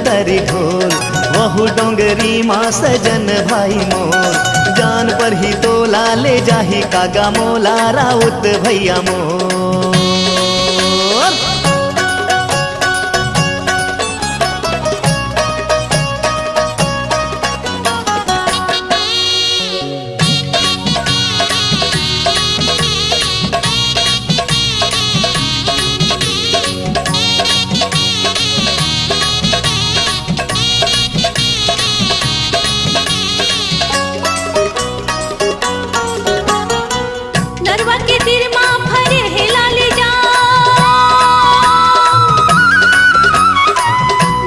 तरी ढोल, वहु डोंगरी माँ सजन भाई मोर। जान पर ही तोला ले जाही कागा मोला राउत भैया मोर। नरवा के तीर माँ भरे है लाले जाम,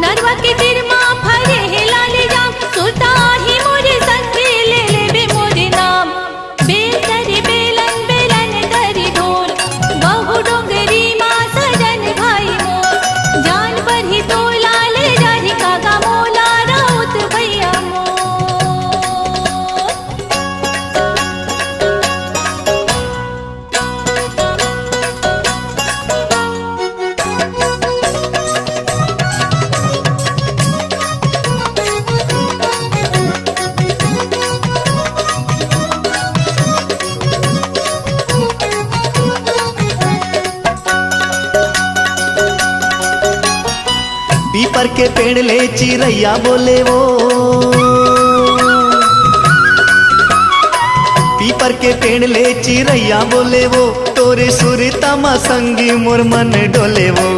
नरवा के तीर माँ भरे है लाले जाम। सुता ही मोरे संग ले ले बे मोरे नाम। बेल तरी बेलन बेलन तरी ढोल, बहु डोंगरी माँ सजन भाई मोर। जान पर ही तोला ले जाही कागा मोला राउत भैया मोर। पीपर के पेड़ ले चिरैया बोले वो, पीपर के पेड़ ले चिरैया बोले वो। तोरे सुर तमा संगी मोर मन डोले वो।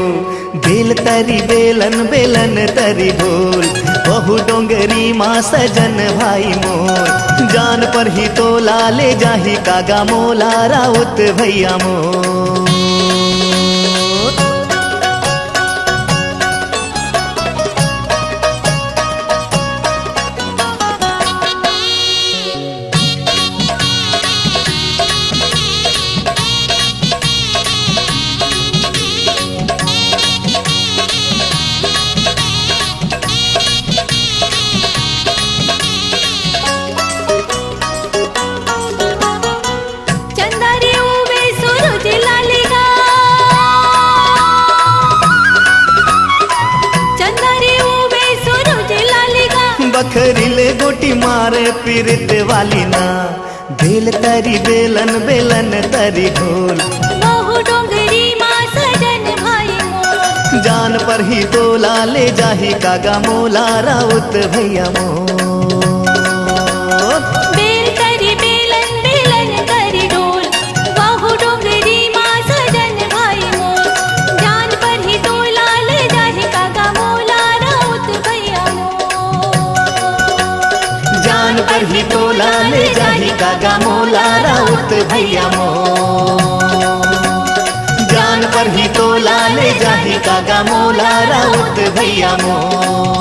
बेल तरी बेलन बेलन तरी ढोल, बहु डोंगरी माँ सजन भाई मोर। जान पर ही तोला ले जाही कागा मोला राउत भैया मोर। चंदरी उवे सूरज लालेगा, चंदरी उवे सूरज लालेगा। बखरी ले गोटी मारे पीरित वाली ना। बेल तरी बेलन बेलन तरी ढोल, बहु डोंगरी माँ सजन भाई मोर। जान पर ही तोला ले जाही कागा मोला राउत भैया मोर। बेल तरी बेलन बेलन तरी ढोल, बहु डोंगरी माँ सजन भाई मोर। जान पर ही तोला ले जाही कागा मोला राउत भैया मोर। जान पर ही तोला ले जाही कागा मोला राउत भैया मोर। जान पर ही तोला ले जाही कागा मोला राउत भैया मोर।